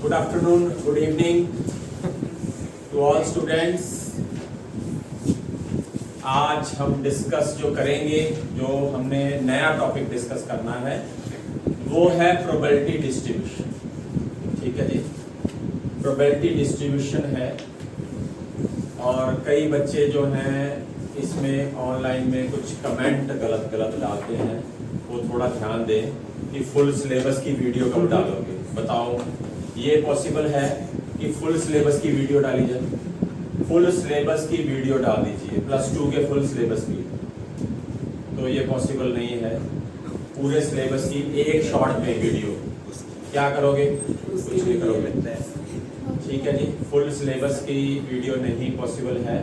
Good afternoon, good evening to all students. आज हम discuss जो करेंगे, जो हमने नया टॉपिक डिस्कस करना है वो है प्रोबेबिलिटी डिस्ट्रीब्यूशन। ठीक है जी, प्रोबेबिलिटी डिस्ट्रीब्यूशन है। और कई बच्चे जो हैं इसमें ऑनलाइन में कुछ कमेंट गलत डालते हैं, वो थोड़ा ध्यान दें कि फुल सिलेबस की वीडियो कब डालोगे। बताओ, ये पॉसिबल है कि फुल सिलेबस की वीडियो डाली जाए? फुल सिलेबस की वीडियो डाल दीजिए, +2 के फुल सिलेबस की। तो ये पॉसिबल नहीं है। पूरे सिलेबस की एक शॉर्ट में वीडियो क्या करोगे? कुछ नहीं करोगे। ठीक है जी, फुल सिलेबस की वीडियो नहीं पॉसिबल है।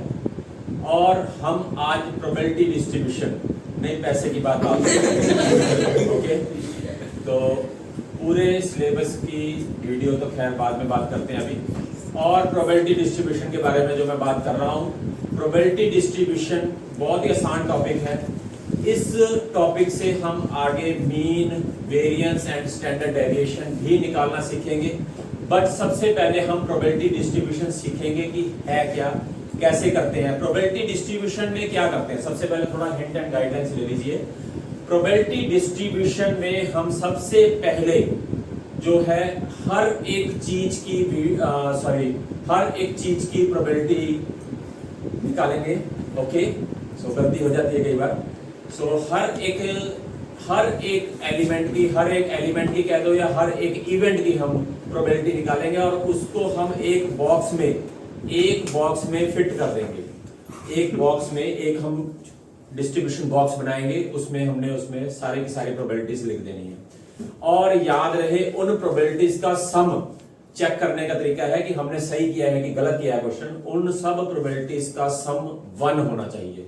और हम आज प्रोबेबिलिटी डिस्ट्रीब्यूशन, नहीं पैसे की बात ओके। तो पूरे सिलेबस की वीडियो तो खैर बाद में बात करते हैं अभी। और प्रोबेबिलिटी डिस्ट्रीब्यूशन के बारे में जो मैं बात कर रहा हूँ, प्रोबेबिलिटी डिस्ट्रीब्यूशन बहुत ही आसान टॉपिक है। इस टॉपिक से हम आगे mean, variance and standard deviation भी निकालना सीखेंगे। बट सबसे पहले हम प्रोबेबिलिटी डिस्ट्रीब्यूशन सीखेंगे कि है क्या, कैसे करते हैं। प्रोबेबिलिटी डिस्ट्रीब्यूशन में क्या करते हैं, सबसे पहले थोड़ा हिंट एंड गाइडेंस ले लीजिए। प्रोबेबिलिटी डिस्ट्रीब्यूशन में हम सबसे पहले जो है हर एक चीज की प्रोबेबिलिटी निकालेंगे। ओके, सो गलती हो जाती है कई बार। सो हर एक एलिमेंट की कह दो या हर एक इवेंट की हम प्रोबेबिलिटी निकालेंगे और उसको हम एक बॉक्स में फिट कर देंगे। एक बॉक्स में एक हम डिस्ट्रीब्यूशन बॉक्स बनाएंगे, उसमें सारी की सारी प्रोबेबिलिटीज लिख देनी है। और याद रहे, उन प्रोबेबिलिटीज का सम चेक करने का तरीका है कि हमने सही किया है कि गलत किया है क्वेश्चन। उन सब प्रोबेबिलिटीज का सम 1 होना चाहिए।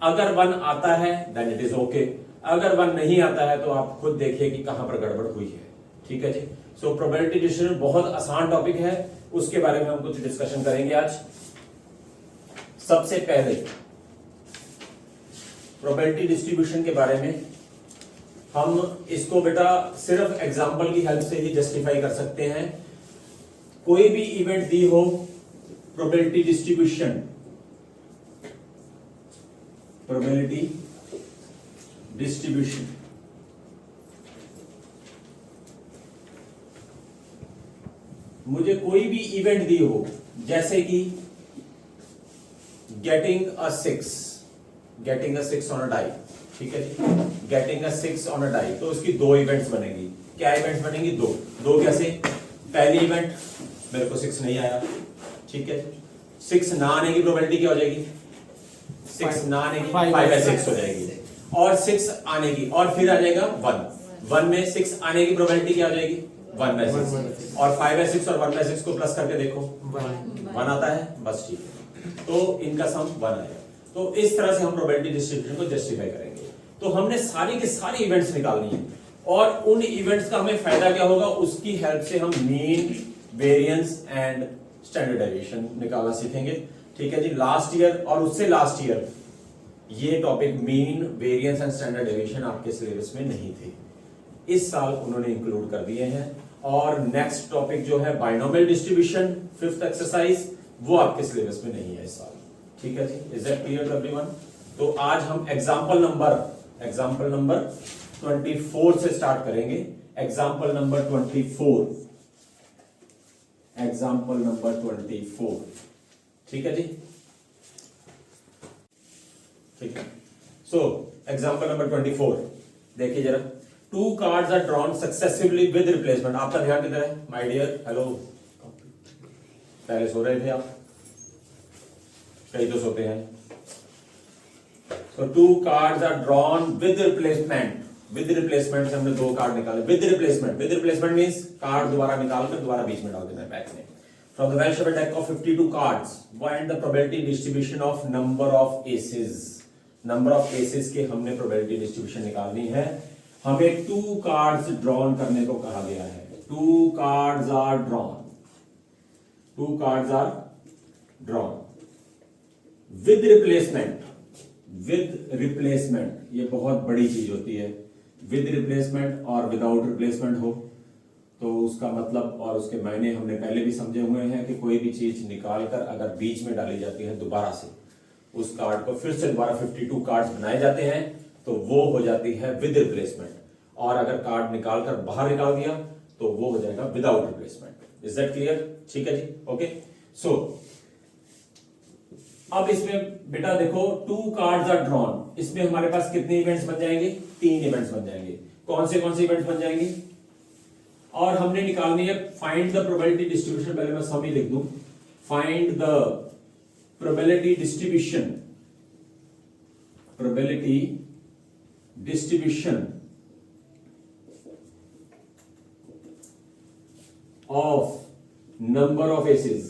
अगर 1 आता है देन इट इज ओके, अगर 1 नहीं आता है तो आप खुद देखिए कि कहां पर गड़बड़ हुई है। ठीक है जी। सो प्रोबेबिलिटी डिस्ट्रीब्यूशन बहुत आसान टॉपिक है, उसके बारे में हम कुछ डिस्कशन करेंगे आज। सबसे पहले प्रोबेबिलिटी डिस्ट्रीब्यूशन के बारे में हम इसको बेटा सिर्फ एग्जांपल की हेल्प से ही जस्टिफाई कर सकते हैं। कोई भी इवेंट दी हो, प्रोबेबिलिटी डिस्ट्रीब्यूशन मुझे कोई भी इवेंट दी हो, जैसे कि getting a 6 on a die. ठीक है जी, getting a 6 on a die, तो उसकी 2 इवेंट्स बनेगी। क्या इवेंट्स बनेंगी? दो कैसे? पहली इवेंट, मेरे को 6 नहीं आया। ठीक है, 6 ना आने की प्रोबेबिलिटी क्या हो जाएगी? 6 ना आने की 5/6 हो जाएगी। और 6 आने की, और फिर आ जाएगा 1 में 6 आने की प्रोबेबिलिटी क्या हो जाएगी? 1/6। और 5/6 और 1/6 को प्लस करके देखो, 1 आता है, बस ठीक है। तो इनका सम 1 आएगा। तो इस तरह से हम प्रोबेबिलिटी डिस्ट्रीब्यूशन को जस्टिफाई करेंगे। तो हमने सारी के सारी इवेंट्स निकालनी है, और उन इवेंट्स का हमें फायदा क्या होगा, उसकी हेल्प से हम mean, variance and standard deviation निकालना सीखेंगे। ठीक है जी। लास्ट ईयर और उससे लास्ट ईयर ये topic mean, variance and standard deviation आपके सिलेबस में नहीं थे। इस साल उन्होंने इंक्लूड कर दिए हैं। और नेक्स्ट टॉपिक जो है बाइनोमियल डिस्ट्रीब्यूशन, 5th एक्सरसाइज, वो आपके सिलेबस में नहीं है इस साल। ठीक है जी, is that clear to everyone? तो आज हम एग्जांपल नंबर 24 से स्टार्ट करेंगे। Example number 24। ठीक है जी, ठीक है। सो एग्जांपल नंबर 24 देखिए जरा। 2 cards are drawn successively with replacement. आपका ध्यान किधर है माय डियर? हेलो, पहले सो रहे थे आप? कई तो सोते हैं। So 2 cards are drawn with replacement से हमने 2 कार्ड निकाले। with replacement means कार्ड दोबारा निकालकर दोबारा बीच में डाल देना है बैक में। From the well-shuffled deck of 52 cards, find the probability distribution of number of aces के हमने probability distribution निकालनी है। हमें 2 cards drawn करने को कहा गया है। 2 cards are drawn with replacement, ये बहुत बड़ी चीज होती है। विद रिप्लेसमेंट और विदाउट रिप्लेसमेंट हो तो उसका मतलब और उसके मायने हमने पहले भी समझे हुए हैं कि कोई भी चीज निकाल कर अगर बीच में डाली जाती है दोबारा से, उस कार्ड को फिर से दोबारा 52 कार्ड्स बनाए जाते हैं तो वो हो जाती है विद रिप्लेसमेंट, और अगर कार्ड निकाल कर बाहर निकाल दिया तो वो हो जाएगा without replacement. Is that clear? ठीक है जी, ओके। सो अब इसमें बेटा देखो 2 कार्ड्स आर ड्रॉन, इसमें हमारे पास कितने इवेंट्स बन जाएंगे? 3 इवेंट्स बन जाएंगे। कौन से इवेंट्स बन जाएंगे? और हमने निकालनी है फाइंड द प्रोबेबिलिटी डिस्ट्रीब्यूशन। पहले मैं सम ही लिख दूं, find the probability distribution of number of aces,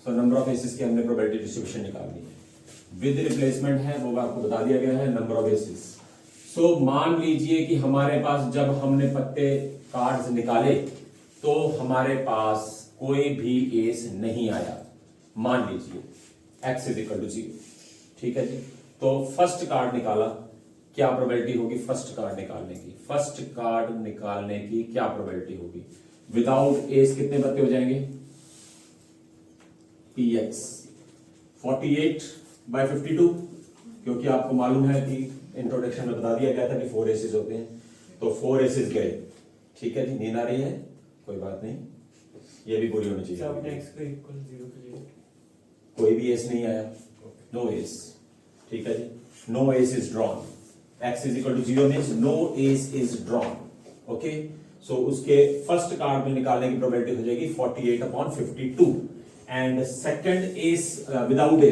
so number of aces की हमने प्रोबेबिलिटी डिस्ट्रीब्यूशन निकालनी है। विद रिप्लेसमेंट है वो आपको बता दिया गया है, नंबर ऑफ एसेस। सो मान लीजिए कि हमारे पास जब हमने पत्ते कार्ड्स निकाले तो हमारे पास कोई भी एस नहीं आया, मान लीजिए x इज इक्वल टू 0। ठीक है जी, तो फर्स्ट कार्ड निकाला, क्या प्रोबेबिलिटी होगी फर्स्ट कार्ड निकालने की? फर्स्ट कार्ड निकालने की क्या प्रोबेबिलिटी होगी? विदाउट एस कितने पत्ते हो जाएंगे? px 48/52, क्योंकि आपको मालूम है कि इंट्रोडक्शन में बता दिया गया था कि 4 एसेस होते हैं, तो 4 एसेस गए। ठीक है जी, नींद आ रही है? कोई बात नहीं, ये भी पूरी होनी चाहिए। कोई भी एस नहीं आया, नो एस। ठीक है जी, no ace is drawn. x is equal to 0 means no ace is drawn. Okay, so उसके फर्स्ट कार्ड में निकालने की प्रोबेबिलिटी हो जाएगी 48/52 and second S without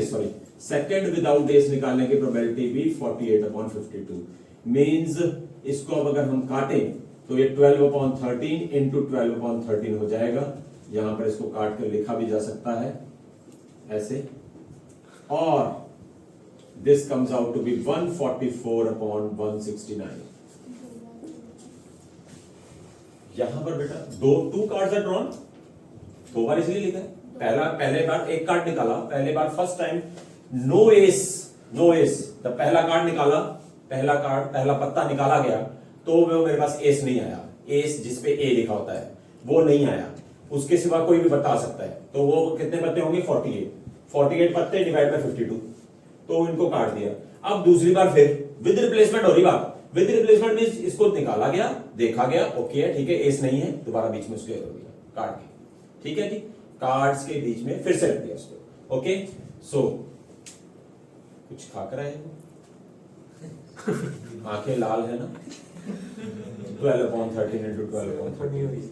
S निकालने की प्रोबेबिलिटी भी 48/52 मींस इसको अब अगर हम काटें तो ये 12/13 into 12/13 हो जाएगा। यहां पर इसको काट कर लिखा भी जा सकता है ऐसे, और this comes out to be 144/169। यहां पर बेटा 2 कार्ड्स आर ड्रॉन, 2 बार इसलिए लिखा है। पहले बार एक कार्ड निकाला, पहले बार फर्स्ट टाइम नो एस, तो पहला कार्ड निकाला, पहला पत्ता निकाला गया तो वो मेरे पास एस नहीं आया। एस जिसपे ए लिखा होता है वो नहीं आया, उसके सिवा कोई भी बता सकता है। तो वो कितने पत्ते होंगे? 48 पत्ते डिवाइड बाय 52, तो इनको काट दिया। अब दूसरी बार फिर विद रिप्लेसमेंट हो रही बात। विद रिप्लेसमेंट मींस इसको निकाला गया, देखा गया, ओके है, ठीक है, एस नहीं है, दोबारा बीच में उसके काट के, ठीक है जी, कार्ड्स के बीच में फिर से रख दिया उसको। ओके, सो कुछ खाकर आए हो? आंखें लाल है ना? 12/13 into 12/13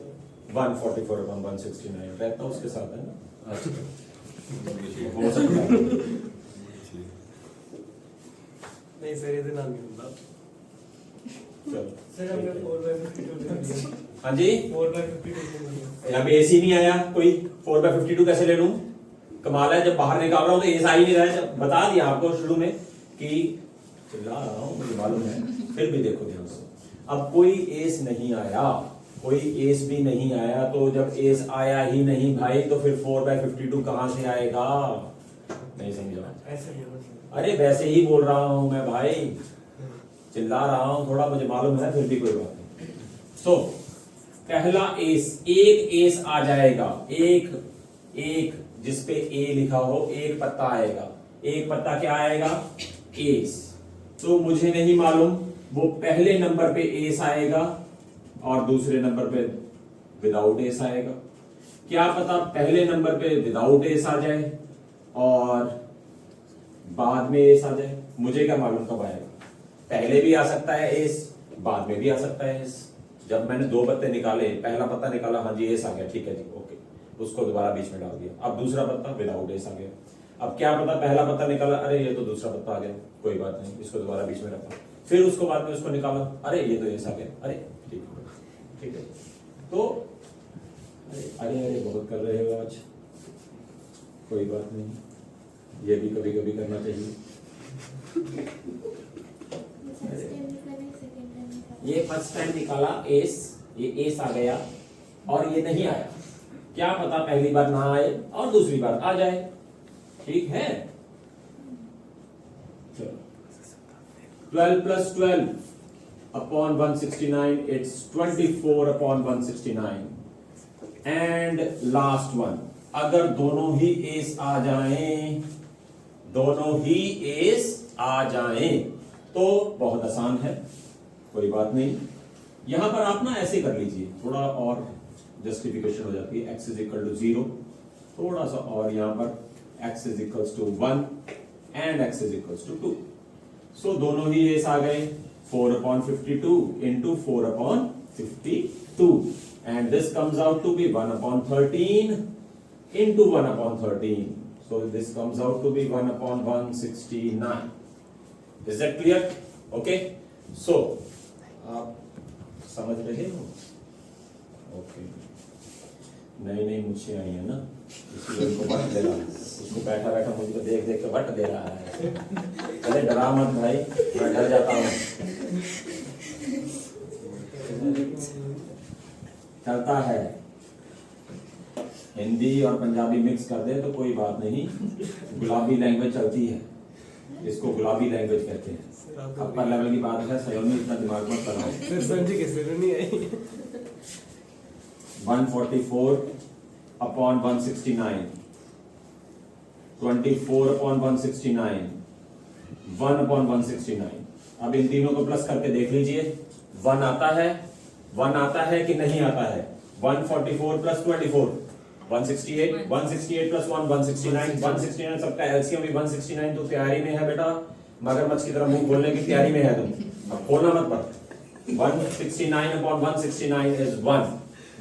144/169 रहता उसके साथ है ना? हो सकता है नहीं सर, ये नाम नहीं होता। चलो सर हमने 4/52 हाँ जी, 4/52 यहाँ पे एसी नहीं आया, कोई 4/52 कैसे ले लूं? कमाल है, जब बाहर निकाल रहा हूं तो एस आ ही नहीं रहा है। बता दिया आपको शुरू में कि चिल्ला रहा हूं, मुझे मालूम है, फिर भी देखो ध्यान से। अब कोई एस नहीं आया, कोई एस भी नहीं आया, तो जब एस आया ही नहीं भाई तो फिर 4/52 कहां से आएगा? नहीं समझा? ऐसे बोलो सर। अरे वैसे ही बोल रहा हूं मैं भाई, चिल्ला रहा हूं थोड़ा, मुझे मालूम है, फिर भी कोई बात नहीं। सो पहला एस, एक एस आ जाएगा, एक जिसपे ए लिखा हो, एक पत्ता आएगा। एक पत्ता क्या आएगा? एस। तो मुझे नहीं मालूम वो पहले नंबर पे एस आएगा और दूसरे नंबर पे विदाउट एस आएगा। क्या पता पहले नंबर पे विदाउट एस आ जाए और बाद में एस आ जाए, मुझे क्या मालूम कब आएगा? पहले भी आ सकता है एस, बाद में भी आ सकता है एस। जब मैंने 2 पत्ते निकाले, पहला पत्ता निकाला, हाँ जी एस आ गया, ठीक है जी, ओके, उसको दोबारा बीच में डाल दिया। अब दूसरा पत्ता विदाउट एस आ गया। अब क्या पता पहला पत्ता निकाला, अरे ये तो दूसरा पत्ता आ गया, कोई बात नहीं, इसको दोबारा बीच में रखा, फिर उसको बाद में उसको निकाला, अरे ये तो एस आ गया, अरे ठीक है। तो अरे बहुत कर रहे हो आज, कोई बात नहीं, ये भी कभी कभी करना चाहिए। ये फर्स्ट टाइम निकाला एस, ये एस आ गया और ये नहीं आया, क्या पता पहली बार ना आए और दूसरी बार आ जाए, ठीक है। चलो 12 + 12 upon 169, it's 24 upon 169. And last one, अगर दोनों ही एस आ जाएं, दोनों ही एस आ जाएं तो बहुत आसान है, कोई बात नहीं। यहां पर आप ना ऐसे कर लीजिए, थोड़ा और जस्टिफिकेशन हो जाती है। x इज इक्वल टू 0, थोड़ा सा और यहां पर x is equal to 1 and x is equal to 2। So दोनों ही एस आ गए, 4 upon 52 into 4 upon 52, and this comes out to be 1 upon 13 into 1 upon 13. So this comes out to be 1 upon 169. Is that clear? Okay. So आप समझ रहे हो? Okay. नई नई मुझे आई है ना, इसलिए उनको वट दे रहा है। उसको बैठा बैठा मुझको देख देख के वट दे रहा है। अरे डरा मत भाई, मैं डर जाता हूँ। चलता है, हिंदी और पंजाबी मिक्स कर दे तो कोई बात नहीं, गुलाबी लैंग्वेज चलती है, इसको गुलाबी लैंग्वेज कहते हैं। अपर लेवल की बात है, सयोनी इतना दिमाग मत लगाओ। समझी कैसे नहीं आई। 144 upon 169, 24 upon 169, 1 upon 169। अब इन तीनों को प्लस करके देख लीजिए, 1 आता है कि नहीं आता है? 144 प्लस 24 168, 168 प्लस 1 169, 169 सबका एलसीएम भी 169, तो तैयारी में है बेटा, मगरमच्छ की तरह मुंह खोलने की तैयारी में है तुम, अब खोलना मत पर। 169 upon 169 is 1,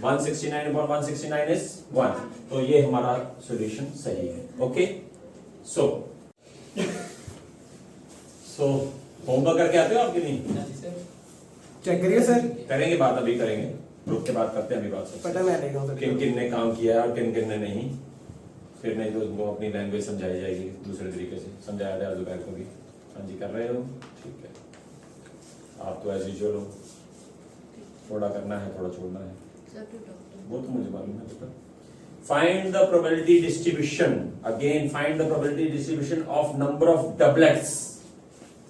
169 upon 169 is 1, तो ये हमारा सॉल्यूशन सही है। ओके, सो होमवर्क करके आते हो आपके नहीं? चेक करिए सर। करेंगे बात, अभी करेंगे, ग्रुप के बाद करते हैं अभी बात सब। पता मैं नहीं कहूँ किन किन ने काम किया है और किन किन ने नहीं, फिर नहीं तो उनको अपनी लैंग्वेज समझाई जाएगी दूसरे तरीके से। समझाया जाए जुबैर को भी। हाँ जी, कर रहे हो? ठीक है, आप तो एज यूजुअल हो, थोड़ा करना है थोड़ा छोड़ना है, वो तो मुझे मालूम है बेटा। Find the probability distribution, again find the probability distribution of number of doublets.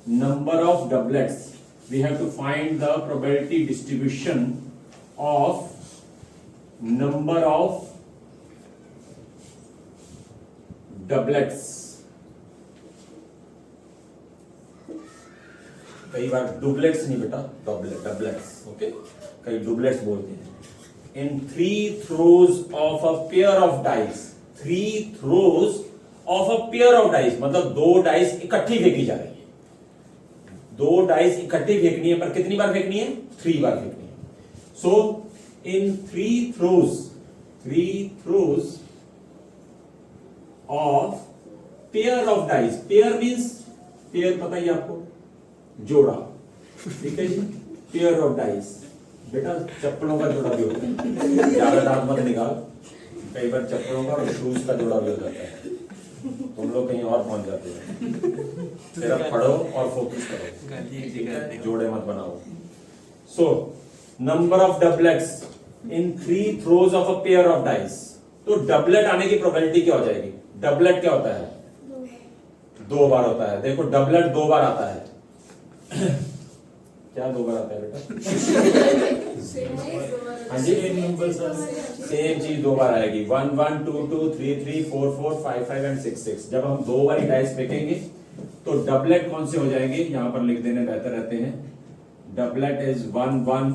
Number of doublets, we have to find the probability distribution of number of doublets। कई बार डुबलेट्स नहीं बेटा, डबलेट्स, ओके, कई डुबलेट्स बोलते हैं। इन 3 throws of a pair of dice, 3 throws of a pair of dice, मतलब 2 dice इकट्ठी फेंकी जा रही है। 2 डाइस इकट्ठी फेंकनी है, पर कितनी बार फेंकनी है? 3 बार फेंकनी है। सो इन 3 throws of pair of dice, pair means, pair पता ही आपको, जोड़ा, ठीक है जी। पेयर ऑफ डाइस, बेटा चप्पलों का जोड़ा भी होता है, ज्यादा दांत मत निकाल, कई बार चप्पलों का और शूज का जोड़ा भी हो जाता है, तुम लोग कहीं और पहुंच जाते हो। सिर्फ पढ़ो और फोकस करो, जोड़े मत बनाओ। So number of doublets in 3 throws of a pair of dice, तो डबलेट आने की प्रोबेबिलिटी क्या हो जाएगी? डबलेट क्या होता है? 2 बार होता है। देखो डबलेट 2 बार आता है। क्या 2 बार आता है बेटा? हाँ जी, सेम चीज 2 बार आएगी। 1 1 2 2 3 3 4 4 5 5 एंड 6 6। जब हम 2 बारी डाइस फेंकेंगे तो डबलेट कौन से हो जाएंगे? यहां पर लिख देने बेहतर रहते हैं। Doublet is 1 1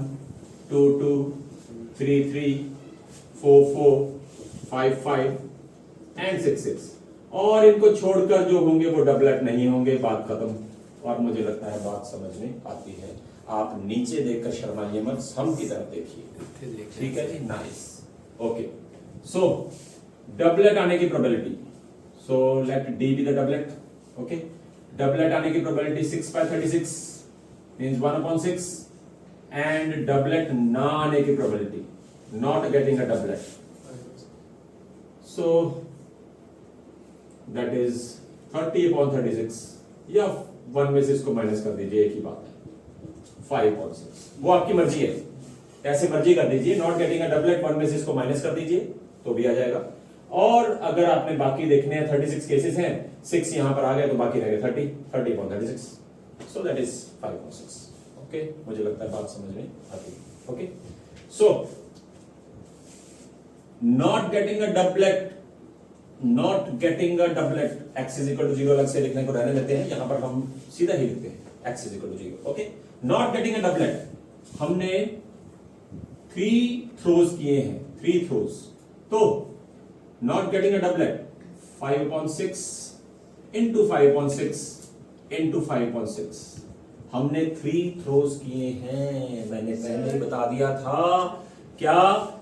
2 2 3 3 4 4 5 5 and 6 6। और इनको छोड़कर जो होंगे वो डबलेट नहीं होंगे। बात खत्म। और मुझे लगता है बात समझ में आती है। आप नीचे देखकर शर्माइए मत, सम की तरफ देखिए, ठीक है जी। Nice, okay. सो डबलेट आने की probability, so let D be the doublet, okay. Doublet आने की प्रोबेबिलिटी 6/36 मींस 1/6, एंड डबलेट ना आने की probability, not getting a doublet, so that is 30/36, या 1 में से इसको माइनस कर दीजिए, एक ही बात है, 5/6। वो आपकी मर्जी है, कैसे मर्जी कर दीजिए। नॉट गेटिंग अ डबलेट, 1 में से इसको माइनस कर दीजिए तो भी आ जाएगा। और अगर आपने बाकी देखने हैं, 36 केसेस हैं, 6 यहां पर आ गए तो बाकी रह गए 30/36, सो दैट इज 5/6। ओके, मुझे लगता है बात समझ में आती है। Okay, so not getting a doublet, not getting a doublet, x is equal to 0 अलग से लिखने को रहने देते हैं, यहां पर हम सीधा ही लिखते हैं x is equal to 0। Okay, not getting a doublet, हमने 3 थ्रोज किए हैं, 3 थ्रोज, तो not getting a doublet 5/6 into 5/6 into 5/6, हमने 3 थ्रोज किए हैं। मैंने पहले ही बता दिया था क्या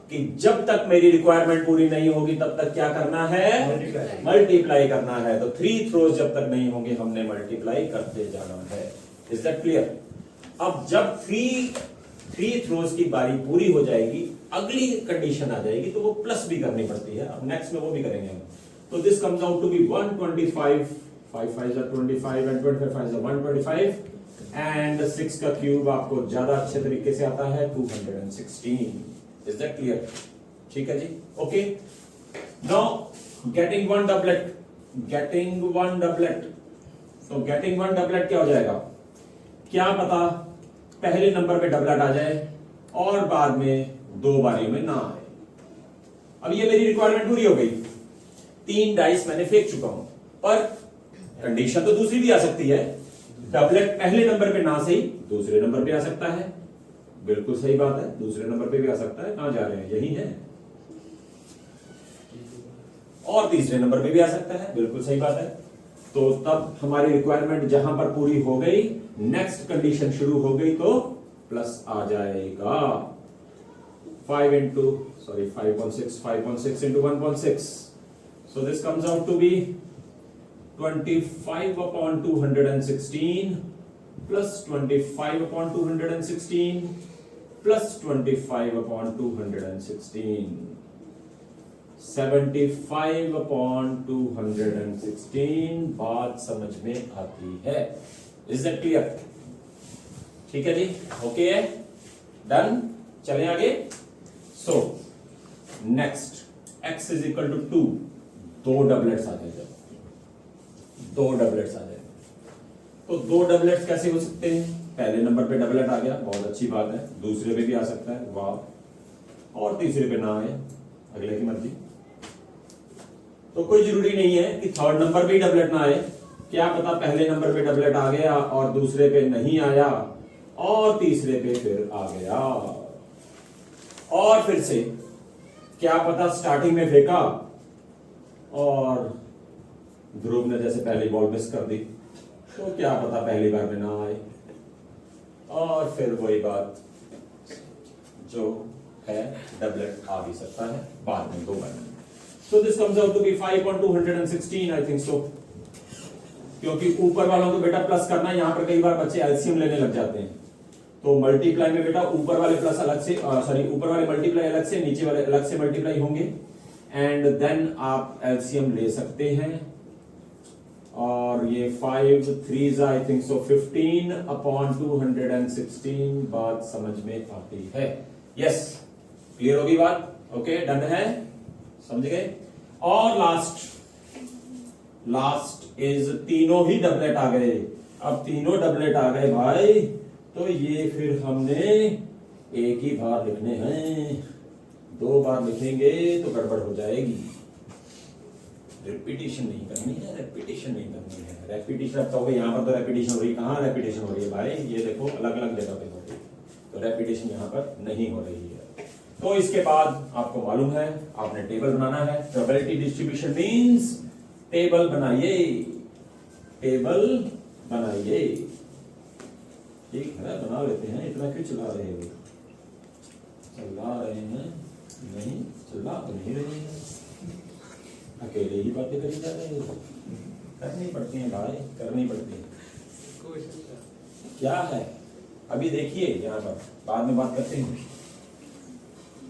कि जब तक मेरी रिक्वायरमेंट पूरी नहीं होगी तब तक क्या करना है, मल्टीप्लाई करना है। तो 3 थ्रोज जब तक नहीं होंगे हमने मल्टीप्लाई करते जाना है। Is that clear? अब जब 3 थ्रोज की बारी पूरी हो जाएगी, अगली कंडीशन आ जाएगी, तो वो प्लस भी करनी पड़ती है। अब नेक्स्ट में वो भी करेंगे हम। तो this comes out to be 125, 5 5 25 and 25 5 125 and 6 का क्यूब आपको ज्यादा अच्छे तरीके से आता है 216। Is that clear? ठीक है जी, okay. Now getting one doublet, getting one doublet, तो गेटिंग वन डबलेट क्या हो जाएगा? क्या पता पहले नंबर पे डबलेट आ जाए और बाद में 2 बारी में ना आए। अब ये मेरी रिक्वायरमेंट पूरी हो गई, 3 डाइस मैंने फेंक चुका हूं, पर कंडीशन तो दूसरी भी आ सकती है, डबलेट पहले नंबर पे ना सही दूसरे नंबर पे आ सकता है। बिल्कुल सही बात है, दूसरे नंबर पे भी आ सकता है। कहां जा रहे हैं? यही है। और तीसरे नंबर पे भी आ सकता है। बिल्कुल सही बात है। तो तब हमारी रिक्वायरमेंट जहां पर पूरी हो गई, नेक्स्ट कंडीशन शुरू हो गई, तो प्लस आ जाएगा। 5 into 5.6 into 1.6, so this comes out to be 25/216 plus 25/216 plus 25/216, 75/216। बात समझ में आती है? Is that clear? ठीक है जी, ओके है, डन। चलें आगे। So next x is equal to 2, 2 doublets आ जाए, जब 2 डबलेट्स आ जाए, तो 2 डबलेट्स कैसे हो सकते हैं? पहले नंबर पे डबलेट आ गया, बहुत अच्छी बात है, दूसरे पे भी आ सकता है, वाह, और तीसरे पे ना आए, अगले की मर्जी। तो कोई जरूरी नहीं है कि थर्ड नंबर पे ही डबलेट ना आए, क्या पता पहले नंबर पे डबलेट आ गया और दूसरे पे नहीं आया और तीसरे पे फिर आ गया, और फिर से क्या पता स्टार्टिंग में फेंका और ध्रुव ने जैसे पहली बॉल मिस कर दी, तो क्या पता पहली बार में ना आए, और फिर वही बात जो है डबलेट आ भी सकता है बाद में 2 बार में। So this comes out to be 5/216, I think so, क्योंकि ऊपर वालों को बेटा प्लस करना है। यहां पर कई बार बच्चे एलसीएम लेने लग जाते हैं, तो मल्टीप्लाई में बेटा ऊपर वाले प्लस अलग से, ऊपर वाले मल्टीप्लाई अलग से, नीचे वाले अलग से मल्टीप्लाई होंगे, एंड देन आप एलसीएम ले सकते हैं। और ये 5 3s आई थिंक सो 15/216। बात समझ में आती है? यस, क्लियर होगी बात? ओके, डन है, समझ गए? और लास्ट इज तीनों ही डबलेट आ गए। अब तीनों डबलेट आ गए भाई, तो ये फिर हमने एक ही बार लिखने हैं, 2 बार लिखेंगे तो गड़बड़ हो जाएगी। रेपिटेशन नहीं करनी है, रेपिटेशन नहीं करनी है। रेपिटेशन अब तो यहाँ पर तो रेपिटेशन हो रही है, कहाँ रेपिटेशन हो रही है भाई? ये देखो अलग अलग जगह पे हो रही है, तो रेपिटेशन यहाँ पर नहीं हो रही है। तो इसके बाद आपको मालूम है आपने टेबल बनाना है। प्रोबेबिलिटी डिस्ट्रीब्यूशन मींस टेबल बनाइए, टेबल बनाइए। ठीक है, बना लेते हैं, इतना क्यों चिल्ला रहे हो? चिल्ला रहे हैं? नहीं, चिल्ला तो नहीं रहे हैं, अकेले ही बातें करी जा रहे हो। करनी पड़ती है भाई, करनी पड़ती है। क्या है अभी देखिए यहाँ पर, बाद में बात करते हैं।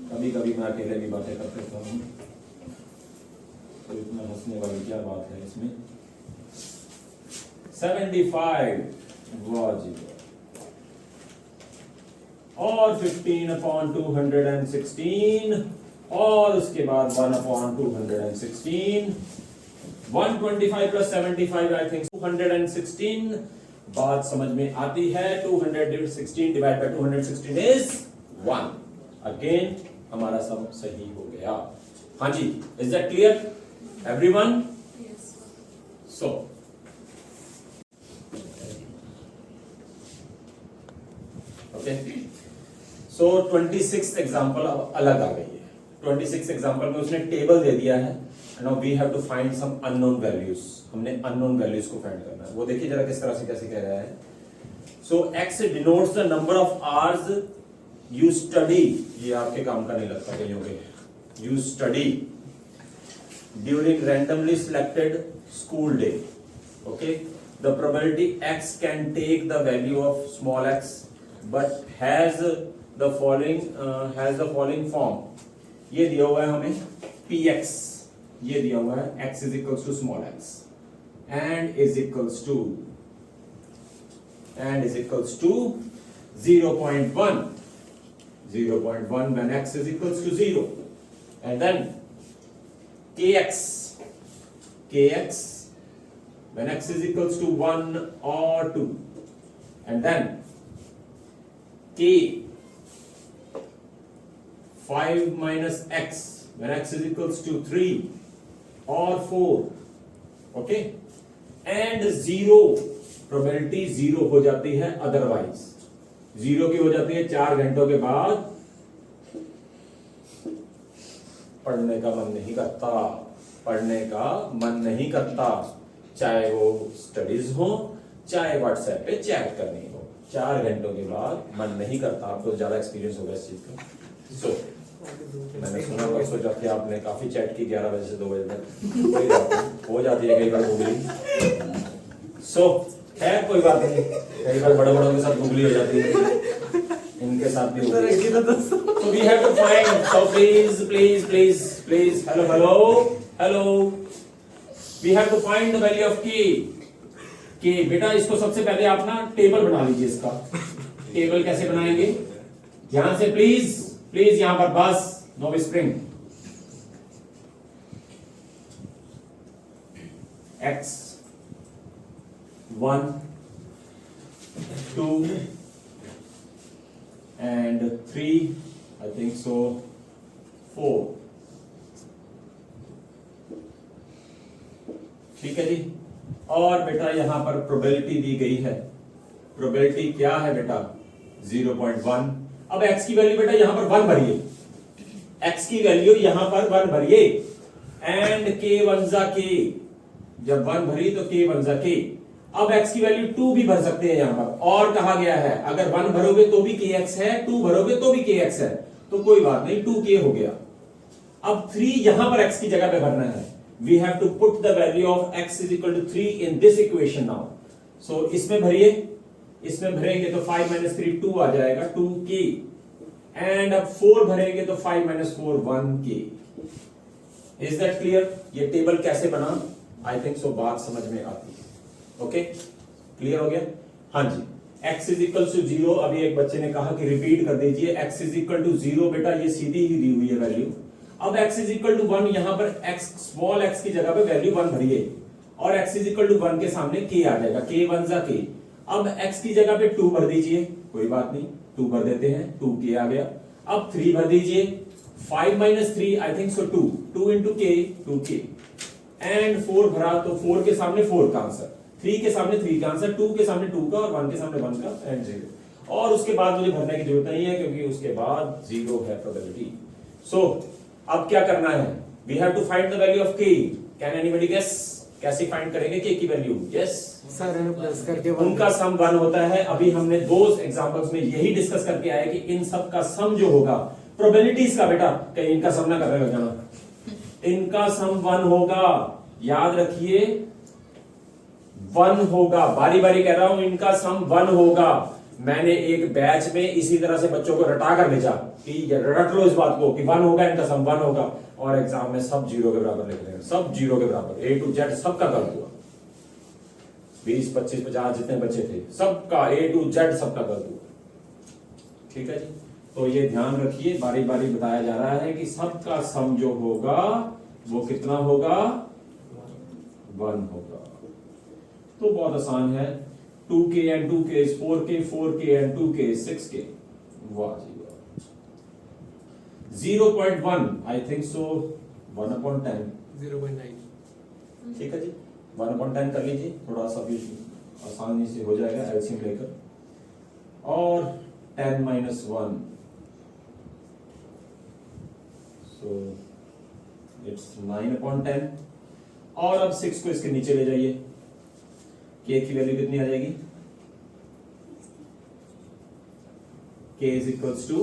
कभी कभी मैं अकेले भी बातें कर सकता हूँ, तो इतना हंसने वाली क्या बात है इसमें? 75, वाह जी, और 15/216, और उसके बाद 1/216, 125 plus 75 आई थिंक 216, बात समझ में आती है? 216 डिवाइड बाय 216 इज 1। अगेन हमारा सम सही हो गया। हाँ जी, is that clear everyone? So okay, so 26th example अब अलग आ गई है। 26th एग्जांपल में उसने टेबल दे दिया है। Now we have to find some unknown values. हमने अननोन वैल्यूज को फाइंड करना है। वो देखिए जरा किस तरह से कैसे कह रहा है। So x denotes the number of hours you study. ये आपके काम का नहीं लगता कहीं होंगे। You study during randomly selected school day. Okay, the probability x can take the value of small x but has the following form। ये दिया हुआ है हमें px, ये दिया हुआ है x is equals to small x and is equals to 0.1 when x is equals to 0, and then kx when x is equals to 1 or 2, and then k 5 minus x when x is equals to 3 or 4, okay, and 0 probability 0 हो जाती है otherwise. 0 की हो जाती है 4 घंटों के बाद पढ़ने का मन नहीं करता, पढ़ने का मन नहीं करता, चाहे वो स्टडीज हो चाहे व्हाट्सएप पे चैट करनी हो। 4 घंटों के बाद मन नहीं करता। आपको ज्यादा एक्सपीरियंस होगा इस चीज का। सो मैंने सुना परसों जाके आपने काफी चैट की 11 बजे से 2 बजे तक। हो जाती है कई बार गूगली। सो खैर कोई बात नहीं, कई बार बड़े बड़ों के साथ गूगली हो जाती है, इनके साथ भी होगी। So we have to find, so please, hello, we have to find the value of k। बेटा इसको सबसे पहले आप ना टेबल बना लीजिए। इसका टेबल कैसे बनाएंगे? ध्यान से प्लीज यहां पर बस no whispering. x 1 2 and 3, I think so 4। ठीक है जी। और बेटा यहां पर प्रोबेबिलिटी दी गई है। प्रोबेबिलिटी क्या है बेटा? 0.1। अब x की वैल्यू बेटा यहां पर 1 भरिए। x की वैल्यू यहां पर 1 भरिए एंड k 1 जा k। जब 1 भरी तो k 1 जा k। अब x की वैल्यू 2 भी भर सकते हैं यहां पर। और कहा गया है अगर 1 भरोगे तो भी kx है, 2 भरोगे तो भी kx है, तो कोई बात नहीं 2k हो गया। अब 3 यहां पर x की जगह पे भरना है। We have to put the value of x is equal to 3 in this equation now. So इसमें भरिए, इसमें भरेंगे तो 5 minus 3 2 आ जाएगा 2k, and अब 4 भरेंगे तो 5 minus 4 1k। Is that clear? ये टेबल कैसे बना? I think so बात समझ में आती है। ओके, क्लियर हो गया? हाँ जी। x is equal to 0। अभी एक बच्चे ने कहा कि रिपीट कर दीजिए। x is equal to 0 बेटा ये सीधी ही दी हुई है वैल्यू। अब x is equal to 1 यहां पर x स्मॉल x की जगह पे वैल्यू 1 भरिए और x is equal to 1 के सामने k आ जाएगा। k 1 जा k। अब x की जगह पे 2 भर दीजिए, कोई बात नहीं 2 भर देते हैं, 2k आ गया। अब 3 भर दीजिए, 5 minus 3 I think so 2 into k 2k, and 4 भरा तो 4 के सामने 4 का आंसर, 3 के सामने 3 का आंसर, 2 के सामने 2 का और 1 के सामने 1 का एंड 0। और उसके बाद मुझे भरने की जरूरत नहीं है क्योंकि उसके बाद 0 है प्रोबेबिलिटी। सो अब क्या करना है? We have to find the value of k। Can anybody guess? कैसे फाइंड करेंगे k की वैल्यू? यस सर प्लस करके उनका सम 1 होता है। अभी हमने 2 एग्जांपल्स में यही डिस्कस करके आए कि इन सब का सम जो होगा प्रोबेबिलिटीज का, बेटा कहीं इनका सम ना करने लग जाना, इनका सम 1 होगा। याद रखिए 1 होगा। बारी बारी कह रहा हूं, इनका सम 1 होगा। मैंने एक बैच में इसी तरह से बच्चों को रटा कर भेजा कि रट लो इस बात को कि 1 होगा, इनका सम 1 होगा, और एग्जाम में सब 0 के बराबर लिख रहे हैं, सब 0 के बराबर, A to Z सबका गलत हुआ। 20 25 50 जितने बच्चे थे सबका A to Z सबका गलत हुआ। ठीक है जी। तो ये ध्यान रखिए, बारी बारी बताया जा रहा है कि सबका सम जो होगा वो कितना होगा? 1 होगा। तो बहुत आसान है। 2k and 2k is 4k, 4k and 2k is 6k. वाह जी वाह. 0.1 I think so 1/10. 0.9 ठीक है जी, 1/10 कर लीजिए, थोड़ा सा भी आसानी से हो जाएगा एलसीएम लेकर. और 10 - 1 so it's 9/10. और अब 6 को इसके नीचे ले जाइए, k की वैल्यू कितनी आ जाएगी? k is equals to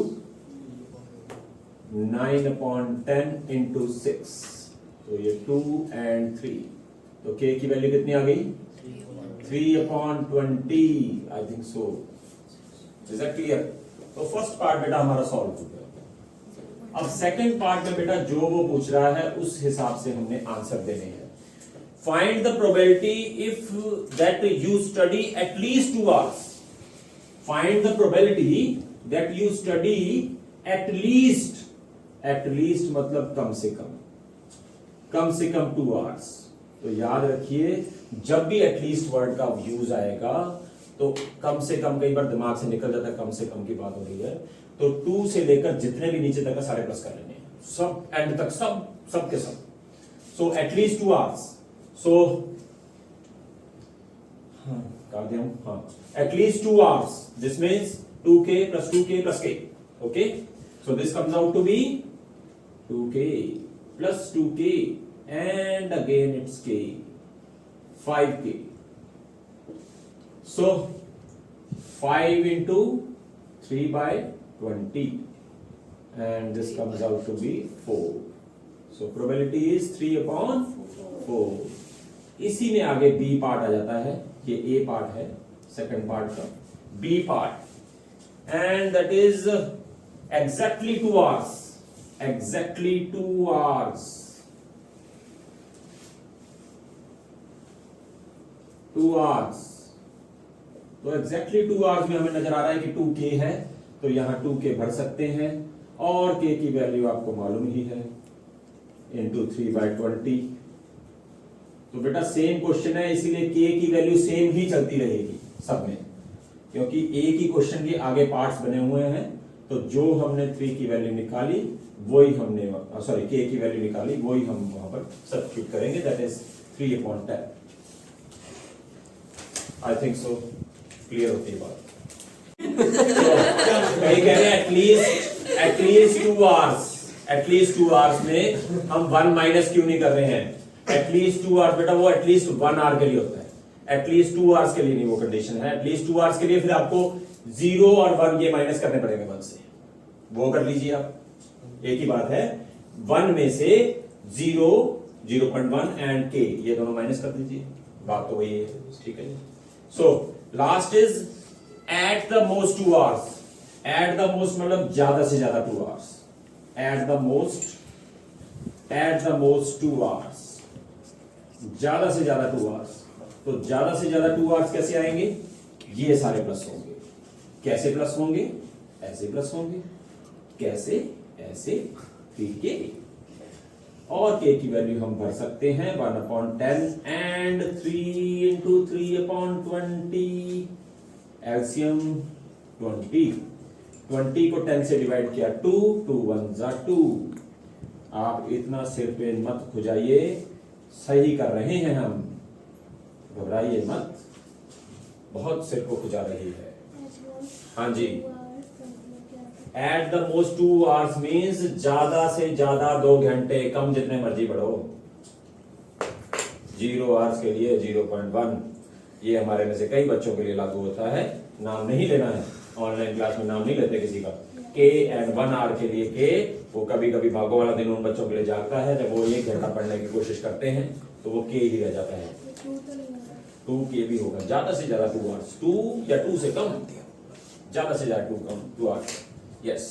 9/10 into 6. तो ये 2 and 3. तो k की वैल्यू कितनी आ गई? 3/20. I think so. Is that clear? तो फर्स्ट पार्ट बेटा हमारा सॉल्व हो गया. अब सेकंड पार्ट में बेटा जो वो पूछ रहा है उस हिसाब से हमने आंसर देने हैं. Find the probability if that you study at least 2 hours. Find the probability that you study at least मतलब कम से कम 2 hours. तो याद रखिए, जब भी एटलीस्ट वर्ड का यूज आएगा तो कम से कम, कई बार दिमाग से निकल जाता है कम से कम की बात हो रही है, तो 2 से लेकर जितने भी नीचे तक सारे प्लस कर लेने हैं, सब एंड तक, सब के सब. So at least 2 hours. सो कर दिया हूं. हाँ, at least 2 hours. This means 2k plus 2k plus k. Okay, so this comes out to be 2k plus 2k and again it's k, 5k. So 5 into 3/20 and this comes out to be 4. So probability is 3/4. इसी में आगे b part आ जाता है. ये a part है second part का. b part and that is exactly 2 hours. Exactly 2 hours. 2 hours. तो exactly 2 hours में हमें नजर आ रहा है कि 2k है, तो यहां 2k भर सकते हैं और k की वैल्यू आपको मालूम ही है, into 3/20. तो बेटा सेम क्वेश्चन है, इसीलिए k की वैल्यू सेम ही चलती रहेगी सब में, क्योंकि एक ही क्वेश्चन के आगे पार्ट्स बने हुए हैं. तो जो हमने 3 की वैल्यू निकाली वही हमने, सॉरी k की वैल्यू निकाली वही हम वहां पर सब्स्टिट्यूट करेंगे. That is 3/10. I think so clear होती है बात. कहीं कह रहे हैं एटलीस्ट 2 hours. एटलीस्ट 2 hours में हम 1 माइनस क्यों नहीं कर रहे हैं? एटलीस्ट 2 hours बेटा वो एटलीस्ट 1 hour के लिए होता है, एटलीस्ट 2 hours के लिए नहीं. वो कंडीशन है एटलीस्ट 2 hours के लिए. फिर आपको 0 और 1 ये माइनस करने पड़ेंगे 1 से. वो कर लीजिए आप, एक ही बात है. 1 में से 0, 0.1 एंड k ये दोनों माइनस कर दीजिए. बात तो वही है. ठीक है. So last is eight the most 2 hours. Eight the most मतलब ज्यादा से ज्यादा 2 hours. Eight the most 2 hours. ज्यादा से ज्यादा 2 hours. तो ज्यादा से ज्यादा 2 hours कैसे आएंगे? ये सारे प्लस होंगे. कैसे प्लस होंगे? ऐसे प्लस होंगे. कैसे? ऐसे. ठीक है. और k की वैल्यू हम भर सकते हैं 1/10 एंड 3 into 3/20. एलसीएम 20. 20 को 10 से डिवाइड किया 2, 2 1 2. आप इतना सिर पे मत खुजाइए, सही कर रहे हैं हम, घबराइए मत. बहुत सिर को खुजा रही है. हाँ जी. At the most 2 hours means ज्यादा से ज्यादा 2 घंटे, कम जितने मर्जी बढ़ो. 0 hours के लिए 0.1. ये हमारे में से कई बच्चों के लिए लागू होता है. नाम नहीं लेना है, ऑनलाइन क्लास में नाम नहीं लेते किसी का. k एंड 1 hour के लिए k, वो कभी कभी भागो वाला दिन उन बच्चों के लिए जागता है जब वो 1 घंटा पढ़ने की कोशिश करते हैं, तो वो k ही रह जाता है. 2k भी होगा. ज्यादा से ज्यादा 2 hours. 2 या 2 से कम, ज्यादा से ज्यादा 2 hours. Yes.